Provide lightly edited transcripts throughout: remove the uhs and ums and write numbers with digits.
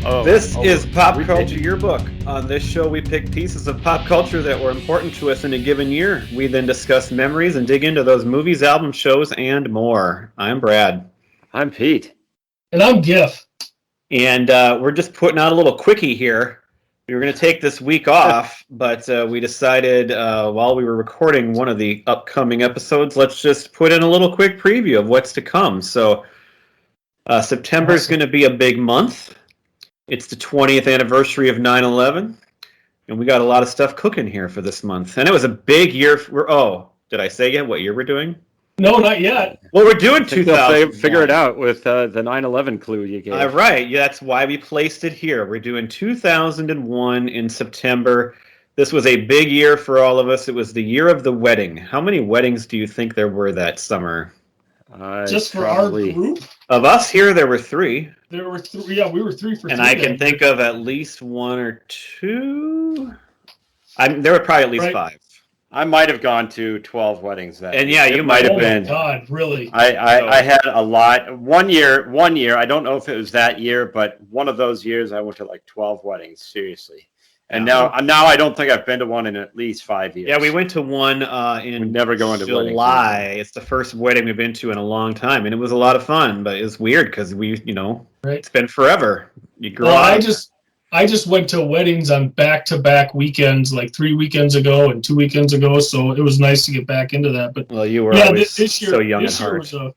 This is Pop Culture Yearbook. On this show, we pick pieces of pop culture that were important to us in a given year. We then discuss memories and dig into those movies, albums, shows, and more. I'm Brad. I'm Pete. And I'm Giff. And we're just putting out a little quickie here. We were going to take this week off, but we decided while we were recording one of the upcoming episodes, let's just put in a little quick preview of what's to come. So September is going to be a big month. It's the 20th anniversary of 9/11, and we got a lot of stuff cooking here for this month. And it was a big year. Did I say yet what year we're doing? No, not yet. Well, we're doing 2000. Figure it out with the 9/11 clue you gave. Right. Yeah, that's why we placed it here. We're doing 2001 in September. This was a big year for all of us. It was the year of the wedding. How many weddings do you think there were that summer? Just for our group? Of us here, there were 3. There were 3. Yeah, we were 3 for 3. And I can think of at least 1 or 2. There were probably at least 5. I might have gone to 12 weddings that and year. Yeah, you might have been. Oh, my God, really? I had a lot. One year, I don't know if it was that year, but one of those years I went to like 12 weddings, seriously. And now I don't think I've been to one in at least 5 years. Yeah, we went to one in never going to July. It's the first wedding we've been to in a long time, and it was a lot of fun, but it was weird because it's been forever. You grew up. I just went to weddings on back-to-back weekends, like 3 weekends ago and 2 weekends ago, so it was nice to get back into that. But you were always this year, so young this at year heart.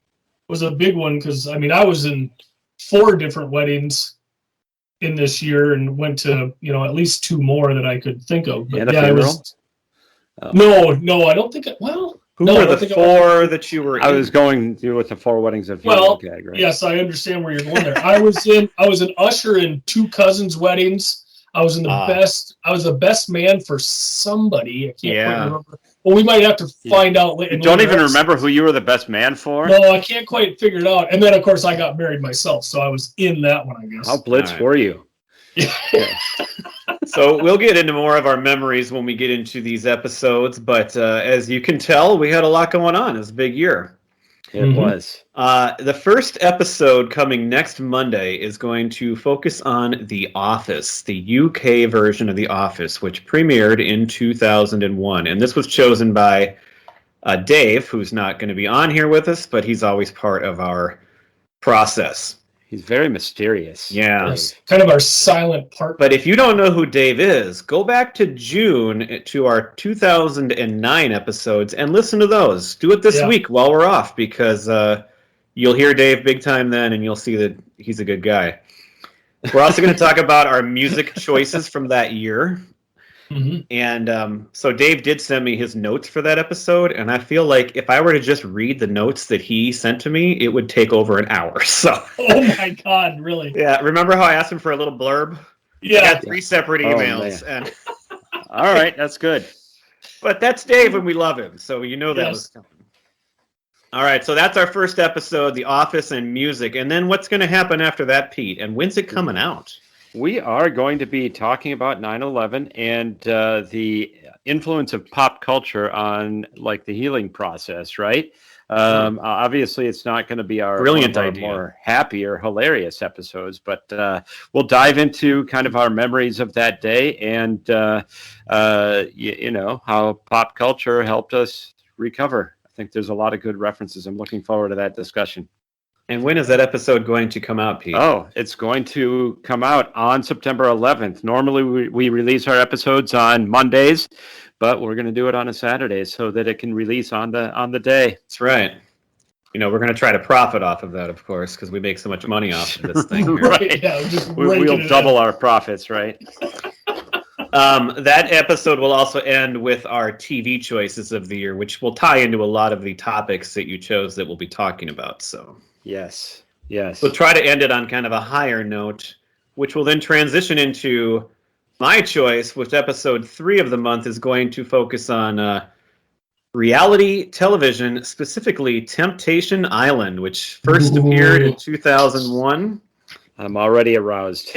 was a big one because, I was in 4 different weddings in this year and went to, at least 2 more that I could think of. But it was... No, I don't think... Who were the 4 that you were in? I was going with the 4 weddings of Gag, right? Yes, I understand where you're going there. I was an usher in 2 cousins' weddings. I was in the best man for somebody. I can't quite remember. Well, we might have to find out later. You don't even remember who you were the best man for? No, I can't quite figure it out. And then, of course, I got married myself, so I was in that one, I guess. How blitz were you? Yeah. So we'll get into more of our memories when we get into these episodes, but as you can tell, we had a lot going on. It was a big year. It was. The first episode coming next Monday is going to focus on The Office, the UK version of The Office, which premiered in 2001. And this was chosen by Dave, who's not going to be on here with us, but he's always part of our process. He's very mysterious. Yeah. Kind of our silent partner. But if you don't know who Dave is, go back to June to our 2009 episodes and listen to those. Do it this week while we're off because you'll hear Dave big time then and you'll see that he's a good guy. We're also going to talk about our music choices from that year. Mm-hmm. And so Dave did send me his notes for that episode, and I feel like if I were to just read the notes that he sent to me, it would take over an hour. So, oh my God, really? Yeah, remember how I asked him for a little blurb? Yeah, I had 3 separate emails. And all right, that's good. But that's Dave, and we love him, so that was coming. All right, so that's our first episode, The Office and music, and then what's going to happen after that, Pete? And when's it coming out? We are going to be talking about 9/11 and the influence of pop culture on like the healing process, right? Obviously, it's not going to be our more happy or hilarious episodes, but we'll dive into kind of our memories of that day and how pop culture helped us recover. I think there's a lot of good references. I'm looking forward to that discussion. And when is that episode going to come out, Pete? Oh, it's going to come out on September 11th. Normally, we release our episodes on Mondays, but we're going to do it on a Saturday so that it can release on the day. That's right. We're going to try to profit off of that, of course, because we make so much money off of this thing. Right. Yeah, we'll double our profits, right? That episode will also end with our TV choices of the year, which will tie into a lot of the topics that you chose that we'll be talking about. So. Yes. We'll try to end it on kind of a higher note, which will then transition into my choice, which episode 3 of the month is going to focus on reality television, specifically Temptation Island, which first appeared in 2001. I'm already aroused.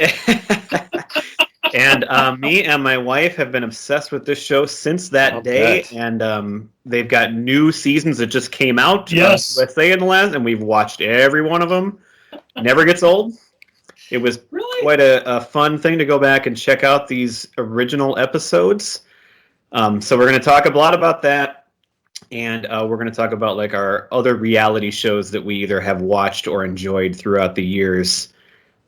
And me and my wife have been obsessed with this show since that day. And they've got new seasons that just came out. Yes. USA in the last, and we've watched every one of them. Never gets old. It was Really? quite a fun thing to go back and check out these original episodes. So we're going to talk a lot about that, and we're going to talk about like our other reality shows that we either have watched or enjoyed throughout the years.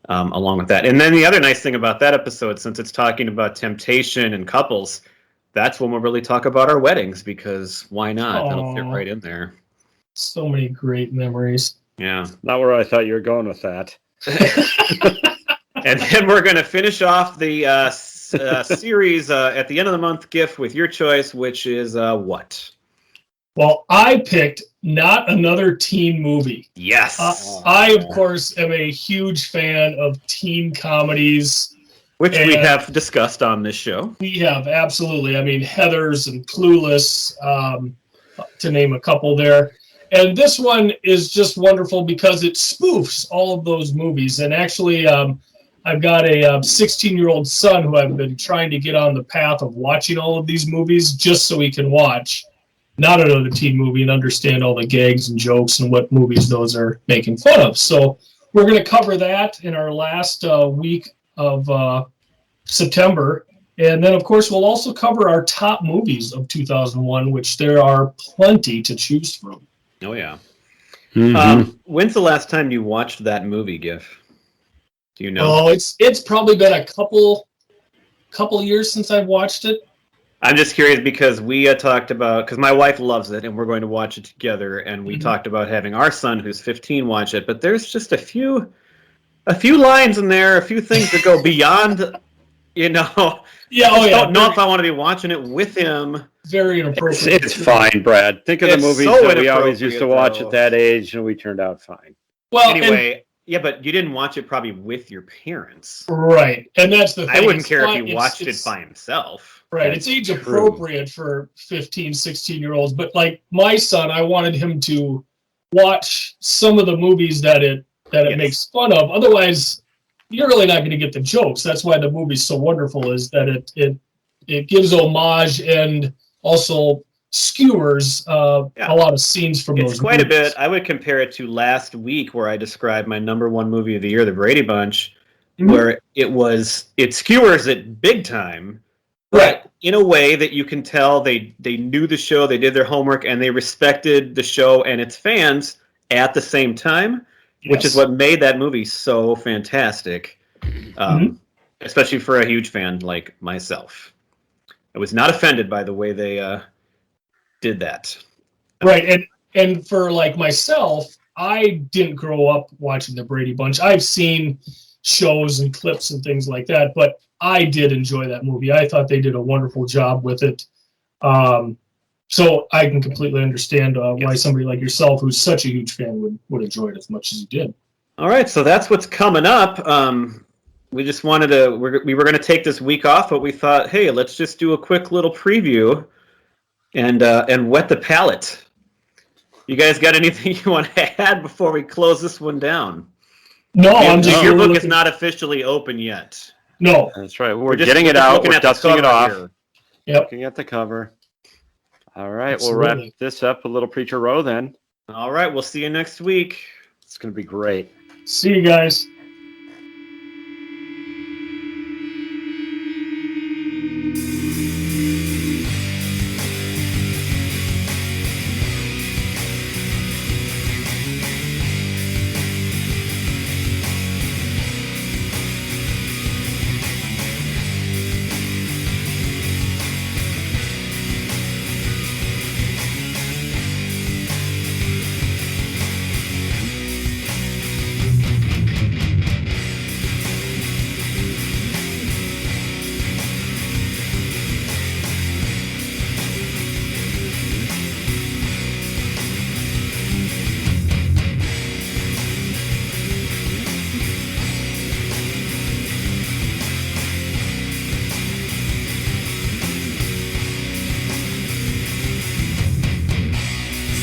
Along with that. And then the other nice thing about that episode, since it's talking about temptation and couples, that's when we'll really talk about our weddings, because why not? That'll fit right in there. So many great memories. Yeah. Not where I thought you were going with that. And then we're going to finish off the series at the end of the month gift with your choice, which is what? Well, I picked Not Another Teen Movie. Yes. I, of course, am a huge fan of teen comedies. Which we have discussed on this show. We have, absolutely. I mean, Heathers and Clueless, to name a couple there. And this one is just wonderful because it spoofs all of those movies. And actually, I've got a 16-year-old son who I've been trying to get on the path of watching all of these movies just so he can watch Not Another Teen Movie and understand all the gags and jokes and what movies those are making fun of. So we're going to cover that in our last week of September. And then, of course, we'll also cover our top movies of 2001, which there are plenty to choose from. Oh, yeah. Mm-hmm. When's the last time you watched that movie, Giff? Do you know? Oh, it's probably been a couple years since I've watched it. I'm just curious because we talked about, because my wife loves it and we're going to watch it together, and we talked about having our son who's 15 watch it, but there's just a few lines in there, a few things that go beyond, you know. Yeah, I don't know if I want to be watching it with him. Very inappropriate. It's fine, Brad. Think of the It's movies so that we always used to watch though. at that age, and we turned out fine. Well, Anyway, yeah, but you didn't watch it probably with your parents. right, and that's the thing. I wouldn't It's care not- if he watched it by himself. Right, That's it's age appropriate for 15, 16-year-olds. But like my son, I wanted him to watch some of the movies that it Yes. makes fun of. Otherwise, you're really not going to get the jokes. That's why the movie's so wonderful, is that it gives homage and also skewers a lot of scenes from those It's quite a movies. bit. I would compare it to last week where I described my number one movie of the year, The Brady Bunch, where it skewers it big time. Right. In a way that you can tell they knew the show, they did their homework, and they respected the show and its fans at the same time, which is what made that movie so fantastic, especially for a huge fan like myself. I was not offended by the way they did that. Right, and for like myself, I didn't grow up watching the Brady Bunch. I've seen shows and clips and things like that, but I did enjoy that movie. I thought they did a wonderful job with it. So I can completely understand why somebody like yourself, who's such a huge fan, would enjoy it as much as you did. All right, so that's what's coming up. We just wanted to, we were going to take this week off, but we thought, hey, let's just do a quick little preview and wet the palate. You guys got anything you want to add before we close this one down? No, I'm just your really book is looking- not officially open yet. No, That's right. We're just getting it out. looking We're at the dusting it cover off. here. Yep. Looking at the cover. All right. Absolutely. We'll wrap this up with Little Preacher Row then. All right, we'll see you next week. It's going to be great. See you guys.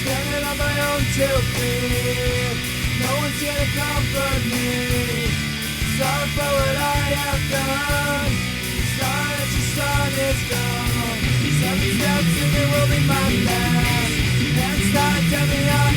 Standing on my own 2 feet. No one's here to comfort me. Sorry for what I have done. Sorry that your son is gone. 7 steps and it will be my last. Next time, tell me how